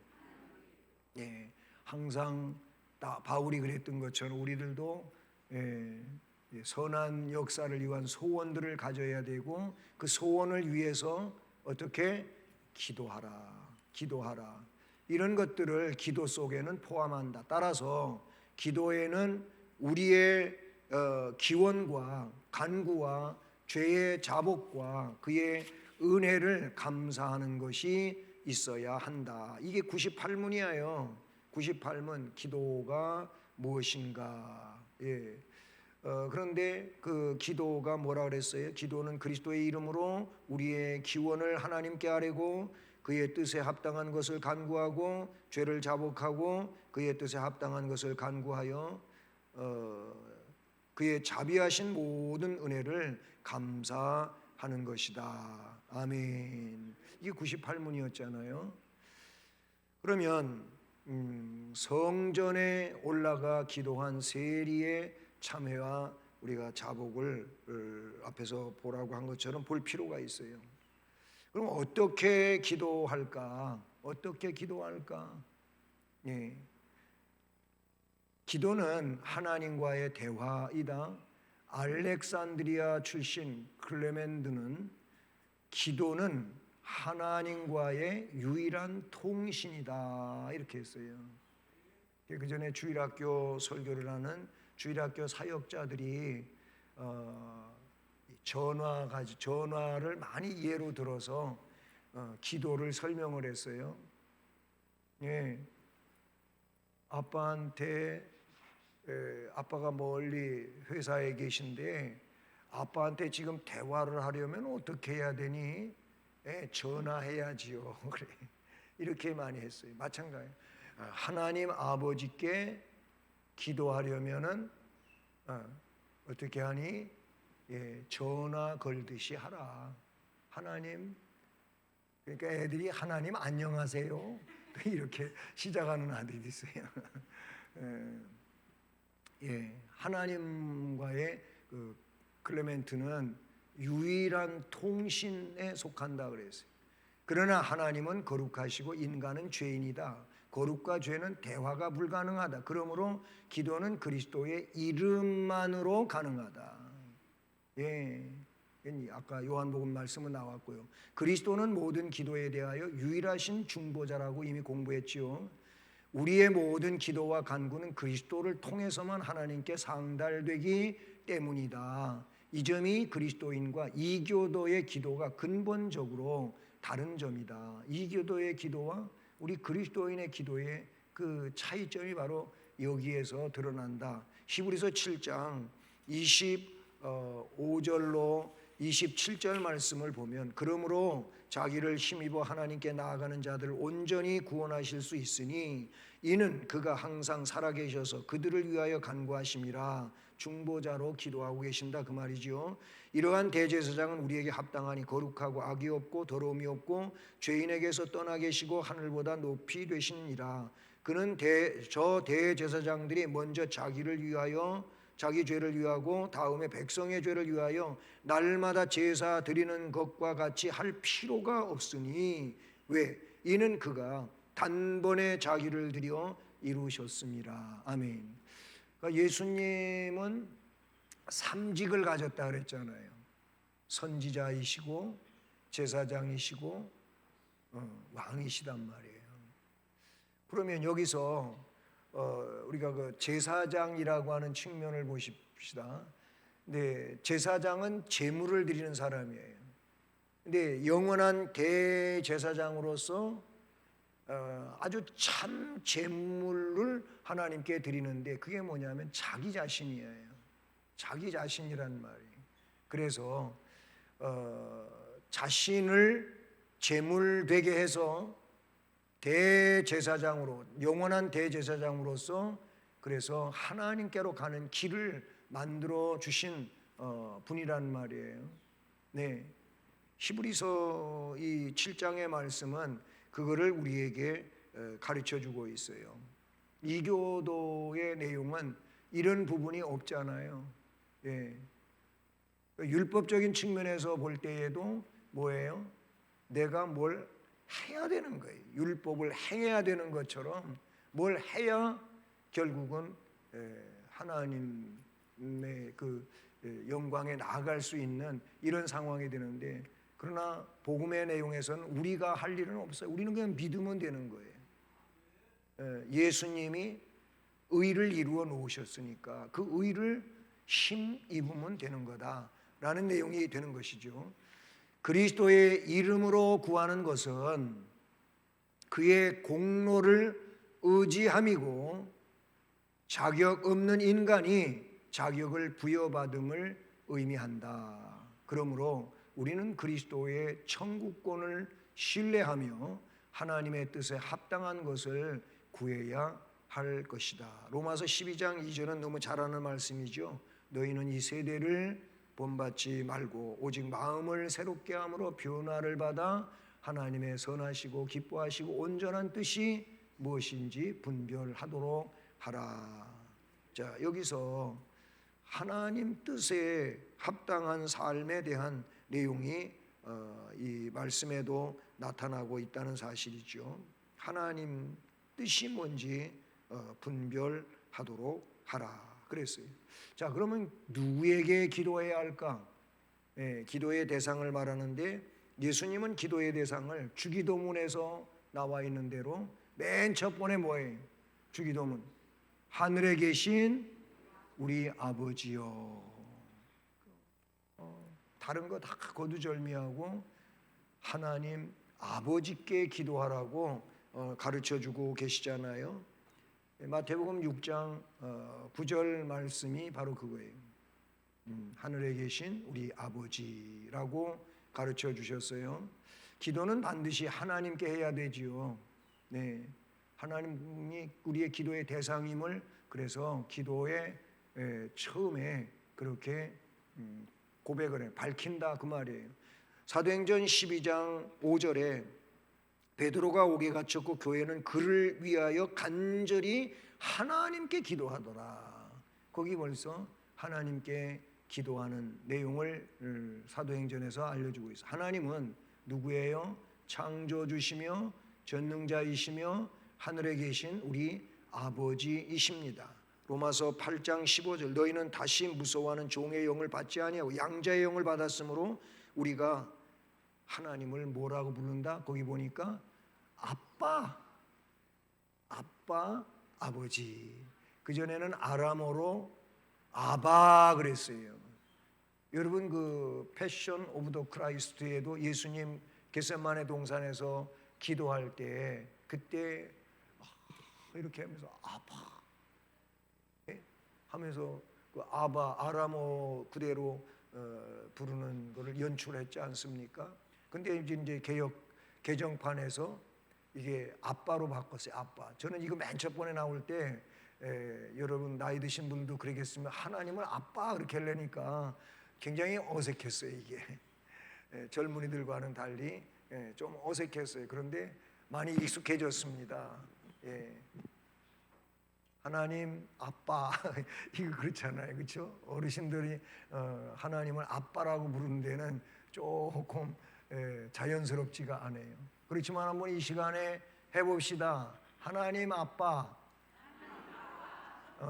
예, 항상 바울이 그랬던 것처럼 우리들도 선한 역사를 위한 소원들을 가져야 되고 그 소원을 위해서 어떻게 기도하라. 이런 것들을 기도 속에는 포함한다. 따라서 기도에는 우리의 기원과 간구와 죄의 자복과 그의 은혜를 감사하는 것이 있어야 한다. 이게 98문이에요. 98문 기도가 무엇인가? 예. 그런데 그 기도가 뭐라 그랬어요? 기도는 그리스도의 이름으로 우리의 기원을 하나님께 아뢰고 그의 뜻에 합당한 것을 간구하고 죄를 자복하고 그의 뜻에 합당한 것을 간구하여 그의 자비하신 모든 은혜를 감사하는 것이다. 아멘. 이게 98문이었잖아요. 그러면 성전에 올라가 기도한 세리의 참회와 우리가 자복을 앞에서 보라고 한 것처럼 볼 필요가 있어요. 그럼 어떻게 기도할까? 예. 기도는 하나님과의 대화이다. 알렉산드리아 출신 클레멘드는 기도는 하나님과의 유일한 통신이다 이렇게 했어요. 그 전에 주일학교 설교를 하는 주일학교 사역자들이 전화를 많이 예로 들어서 기도를 설명을 했어요. 예, 아빠가 멀리 회사에 계신데 아빠한테 지금 대화를 하려면 어떻게 해야 되니? 전화해야지요. 그래. 이렇게 많이 했어요. 마찬가지예요. 하나님 아버지께 기도하려면은 어떻게 하니? 전화 걸듯이 하라. 하나님. 그러니까 애들이 하나님 안녕하세요. 이렇게 시작하는 아들이 있어요. 하나님과의 그 클레멘트는 유일한 통신에 속한다 그랬어요. 그러나 하나님은 거룩하시고 인간은 죄인이다. 거룩과 죄는 대화가 불가능하다. 그러므로 기도는 그리스도의 이름만으로 가능하다. 아까 요한복음 말씀은 나왔고요. 그리스도는 모든 기도에 대하여 유일하신 중보자라고 이미 공부했지요. 우리의 모든 기도와 간구는 그리스도를 통해서만 하나님께 상달되기 때문이다. 이 점이 그리스도인과 이교도의 기도가 근본적으로 다른 점이다. 이교도의 기도와 우리 그리스도인의 기도의 그 차이점이 바로 여기에서 드러난다. 히브리서 7장 25절로 27절 말씀을 보면 그러므로 자기를 힘입어 하나님께 나아가는 자들을 온전히 구원하실 수 있으니 이는 그가 항상 살아계셔서 그들을 위하여 간구하심이라. 중보자로 기도하고 계신다 그 말이죠. 이러한 대제사장은 우리에게 합당하니 거룩하고 악이 없고 더러움이 없고 죄인에게서 떠나 계시고 하늘보다 높이 되시니라. 그는 저 대제사장들이 먼저 자기를 위하여 자기 죄를 위하고 다음에 백성의 죄를 위하여 날마다 제사 드리는 것과 같이 할 필요가 없으니 왜? 이는 그가 단번에 자기를 드려 이루셨습니다. 아멘. 그러니까 예수님은 삼직을 가졌다 그랬잖아요. 선지자이시고 제사장이시고 왕이시단 말이에요. 그러면 여기서 우리가 그 제사장이라고 하는 측면을 보십시다. 근데 제사장은 제물을 드리는 사람이에요. 근데 영원한 대제사장으로서 아주 참 제물을 하나님께 드리는데 그게 뭐냐면 자기 자신이에요. 자기 자신이란 말이에요. 그래서 자신을 제물 되게 해서 대제사장으로, 영원한 대제사장으로서 그래서 하나님께로 가는 길을 만들어 주신 분이란 말이에요. 네, 히브리서 이 7장의 말씀은 그거를 우리에게 가르쳐 주고 있어요. 이교도의 내용은 이런 부분이 없잖아요. 예. 율법적인 측면에서 볼 때에도 뭐예요? 내가 뭘 해야 되는 거예요. 율법을 행해야 되는 것처럼 뭘 해야 결국은 하나님의 그 영광에 나아갈 수 있는 이런 상황이 되는데, 그러나 복음의 내용에서는 우리가 할 일은 없어요. 우리는 그냥 믿으면 되는 거예요. 예수님이 의를 이루어 놓으셨으니까 그 의를 힘입으면 되는 거다라는 내용이 되는 것이죠. 그리스도의 이름으로 구하는 것은 그의 공로를 의지함이고, 자격 없는 인간이 자격을 부여받음을 의미한다. 그러므로 우리는 그리스도의 천국권을 신뢰하며 하나님의 뜻에 합당한 것을 구해야 할 것이다. 로마서 12장 2절은 너무 잘 아는 말씀이죠. 너희는 이 세대를 본받지 말고 오직 마음을 새롭게 함으로 변화를 받아 하나님의 선하시고 기뻐하시고 온전한 뜻이 무엇인지 분별하도록 하라. 자, 여기서 하나님 뜻에 합당한 삶에 대한 내용이 이 말씀에도 나타나고 있다는 사실이죠. 하나님 뜻이 뭔지 분별하도록 하라 그랬어요. 자, 그러면 누구에게 기도해야 할까? 기도의 대상을 말하는데, 예수님은 기도의 대상을 주기도문에서 나와 있는 대로 맨 첫 번에 뭐예요? 주기도문. 하늘에 계신 우리 아버지요. 다른 거 다 거두절미하고 하나님 아버지께 기도하라고 가르쳐주고 계시잖아요. 마태복음 6장 9절 말씀이 바로 그거예요. 하늘에 계신 우리 아버지라고 가르쳐 주셨어요. 기도는 반드시 하나님께 해야 되지요. 네, 하나님이 우리의 기도의 대상임을 그래서 기도의 처음에 그렇게 고백을 해 밝힌다 그 말이에요. 사도행전 12장 5절에 베드로가 옥에 갇혔고 교회는 그를 위하여 간절히 하나님께 기도하더라. 거기 벌써 하나님께 기도하는 내용을 사도행전에서 알려주고 있어요. 하나님은 누구예요? 창조주시며 전능자이시며 하늘에 계신 우리 아버지이십니다. 로마서 8장 15절 너희는 다시 무서워하는 종의 영을 받지 아니하고 양자의 영을 받았으므로 우리가 하나님을 뭐라고 부른다? 거기 보니까 아빠, 아버지. 그전에는 아람어로 아바 그랬어요. 여러분 그 패션 오브 더 크라이스트에도 예수님 겟세마네 동산에서 기도할 때 그때 이렇게 하면서 아바 하면서 그 아바 아람어 그대로 부르는 것을 연출했지 않습니까? 근데 이제 개정판에서 이게 아빠로 바꿨어요. 아빠. 저는 이거 맨 첫 번에 나올 때 여러분 나이 드신 분도 그러겠지만 하나님을 아빠 그렇게 하려니까 굉장히 어색했어요. 이게 젊은이들과는 달리 좀 어색했어요. 그런데 많이 익숙해졌습니다. 하나님 아빠 이거 그렇잖아요, 그렇죠? 어르신들이 하나님을 아빠라고 부르는 데는 조금 자연스럽지가 않아요. 그렇지만 한번 이 시간에 해봅시다. 하나님 아빠.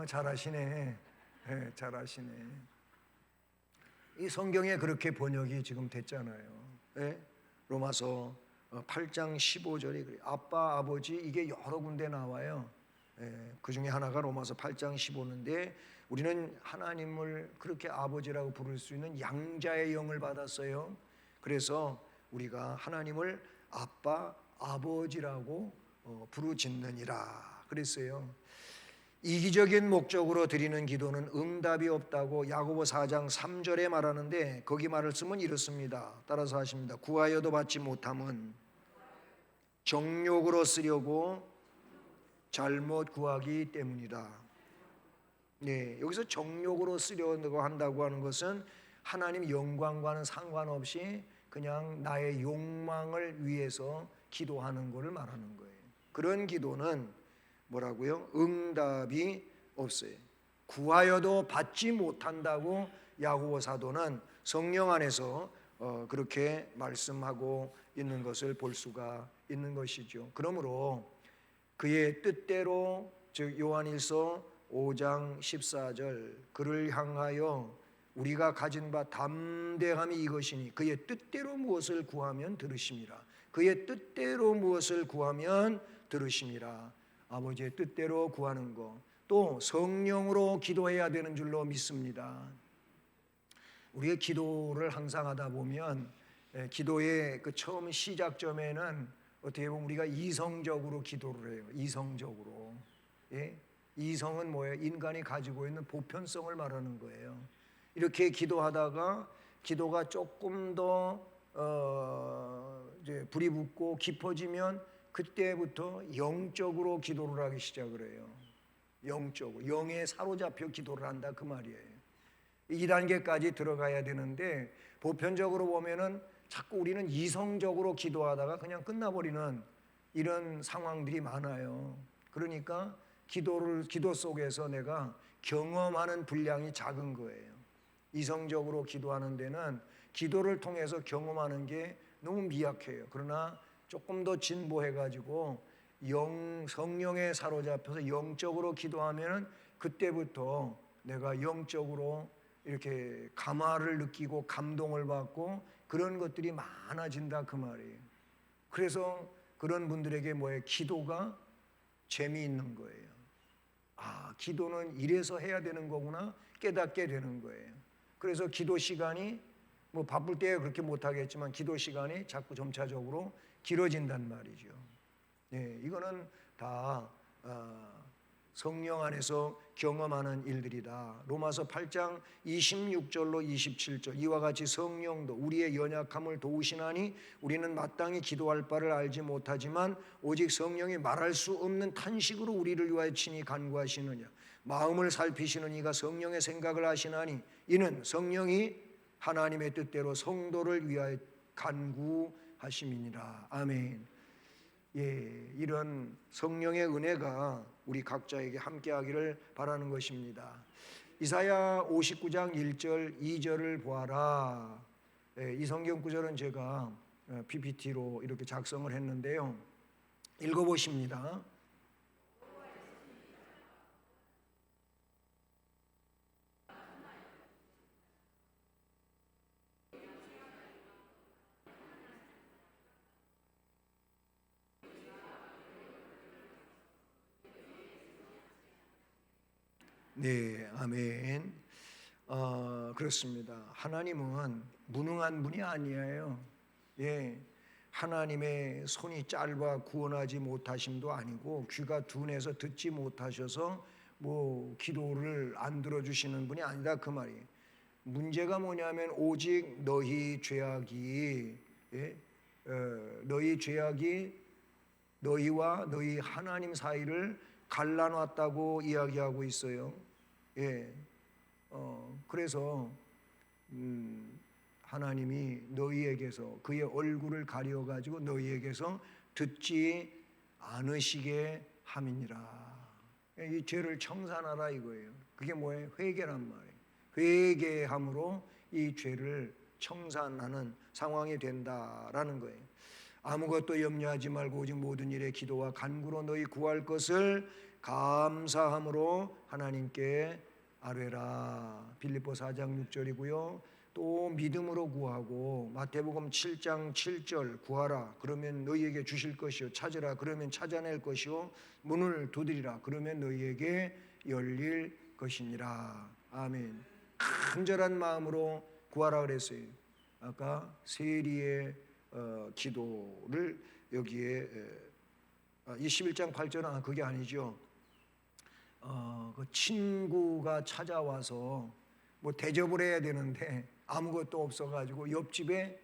잘하시네. 잘하시네. 이 성경에 그렇게 번역이 지금 됐잖아요. 로마서 8장 15절이 그래요. 아빠, 아버지 이게 여러 군데 나와요. 그 중에 하나가 로마서 8장 15인데 우리는 하나님을 그렇게 아버지라고 부를 수 있는 양자의 영을 받았어요. 그래서 우리가 하나님을 아빠, 아버지라고 부르짖느니라 그랬어요. 이기적인 목적으로 드리는 기도는 응답이 없다고 야고보 4장 3절에 말하는데 거기 말을 쓰면 이렇습니다. 따라서 하십니다. 구하여도 받지 못함은 정욕으로 쓰려고 잘못 구하기 때문이다. 네, 여기서 정욕으로 쓰려고 한다고 하는 것은 하나님 영광과는 상관없이 그냥 나의 욕망을 위해서 기도하는 것을 말하는 거예요. 그런 기도는 뭐라고요? 응답이 없어요. 구하여도 받지 못한다고 야고보 사도는 성령 안에서 그렇게 말씀하고 있는 것을 볼 수가 있는 것이죠. 그러므로 그의 뜻대로 즉 요한일서 5장 14절 그를 향하여 우리가 가진 바 담대함이 이것이니 그의 뜻대로 무엇을 구하면 들으심이라. 그의 뜻대로 무엇을 구하면 들으심이라. 아버지의 뜻대로 구하는 것, 또 성령으로 기도해야 되는 줄로 믿습니다. 우리의 기도를 항상 하다 보면 기도의 그 처음 시작점에는 어떻게 보면 우리가 이성적으로 기도를 해요. 이성적으로. 예? 이성은 뭐예요? 인간이 가지고 있는 보편성을 말하는 거예요. 이렇게 기도하다가 기도가 조금 더 이제 불이 붙고 깊어지면 그때부터 영적으로 기도를 하기 시작을 해요. 영적으로. 영에 사로잡혀 기도를 한다 그 말이에요. 2단계까지 들어가야 되는데 보편적으로 보면은 자꾸 우리는 이성적으로 기도하다가 그냥 끝나버리는 이런 상황들이 많아요. 그러니까 기도 속에서 내가 경험하는 분량이 작은 거예요. 이성적으로 기도하는 데는 기도를 통해서 경험하는 게 너무 미약해요. 그러나 조금 더 진보해가지고 성령에 사로잡혀서 영적으로 기도하면 그때부터 내가 영적으로 이렇게 감화를 느끼고 감동을 받고 그런 것들이 많아진다 그 말이에요. 그래서 그런 분들에게 뭐예요? 기도가 재미있는 거예요. 아, 기도는 이래서 해야 되는 거구나 깨닫게 되는 거예요. 그래서 기도 시간이 뭐 바쁠 때 그렇게 못하겠지만 기도 시간이 자꾸 점차적으로 길어진단 말이죠. 네, 이거는 다 성령 안에서 경험하는 일들이다. 로마서 8장 26절로 27절 이와 같이 성령도 우리의 연약함을 도우시나니 우리는 마땅히 기도할 바를 알지 못하지만 오직 성령이 말할 수 없는 탄식으로 우리를 위하여 친히 간구하시느냐. 마음을 살피시는 이가 성령의 생각을 하시나니 이는 성령이 하나님의 뜻대로 성도를 위하여 간구하심이니라. 아멘. 예, 이런 성령의 은혜가 우리 각자에게 함께하기를 바라는 것입니다. 이사야 59장 1절 2절을 보아라. 예, 이 성경 구절은 제가 PPT로 이렇게 작성을 했는데요. 읽어보십니다. 네, 아멘. 그렇습니다. 하나님은 무능한 분이 아니에요. 예, 하나님의 손이 짧아 구원하지 못하심도 아니고 귀가 둔해서 듣지 못하셔서 뭐 기도를 안 들어주시는 분이 아니다 그 말이에요. 문제가 뭐냐면 오직 너희 죄악이 너희 죄악이 너희와 너희 하나님 사이를 갈라놨다고 이야기하고 있어요. 예, 그래서 하나님이 너희에게서 그의 얼굴을 가려가지고 너희에게서 듣지 않으시게 함이니라. 이 죄를 청산하라 이거예요. 그게 뭐예요? 회개란 말이에요. 회개함으로 이 죄를 청산하는 상황이 된다라는 거예요. 아무것도 염려하지 말고 오직 모든 일에 기도와 간구로 너희 구할 것을 감사함으로 하나님께 아뢰라. 빌립보 4장 6절이고요. 또 믿음으로 구하고 마태복음 7장 7절 구하라 그러면 너희에게 주실 것이요 찾으라 그러면 찾아낼 것이요 문을 두드리라 그러면 너희에게 열릴 것이니라. 아멘. 간절한 마음으로 구하라 그랬어요. 아까 세리의 기도를 여기에 21장 8절은 그게 아니죠. 그 친구가 찾아와서 뭐 대접을 해야 되는데 아무것도 없어가지고 옆집에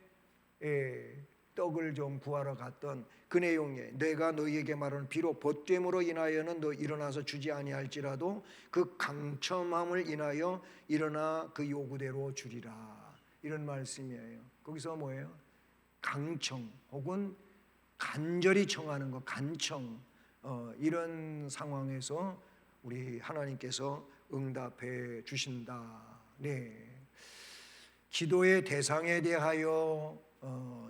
떡을 좀 구하러 갔던 그 내용에 내가 너희에게 말하는 비록 벗됨으로 인하여는 너 일어나서 주지 아니할지라도 그 강첨함을 인하여 일어나 그 요구대로 주리라. 이런 말씀이에요. 거기서 뭐예요? 강청 혹은 간절히 청하는 것, 간청. 이런 상황에서 우리 하나님께서 응답해 주신다. 네. 기도의 대상에 대하여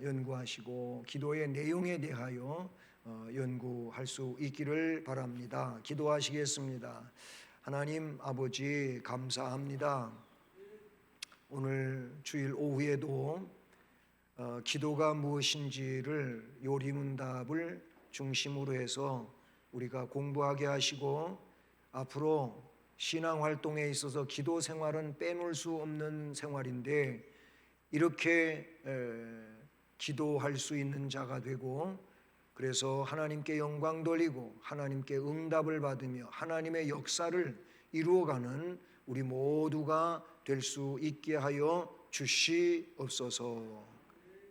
연구하시고 기도의 내용에 대하여 연구할 수 있기를 바랍니다. 기도하시겠습니다. 하나님 아버지 감사합니다. 오늘 주일 오후에도 기도가 무엇인지를 요리문답을 중심으로 해서 우리가 공부하게 하시고 앞으로 신앙활동에 있어서 기도 생활은 빼놓을 수 없는 생활인데 이렇게 기도할 수 있는 자가 되고 그래서 하나님께 영광 돌리고 하나님께 응답을 받으며 하나님의 역사를 이루어가는 우리 모두가 될 수 있게 하여 주시옵소서.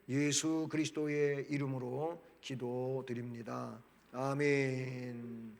예수 그리스도의 이름으로 기도드립니다. 아멘.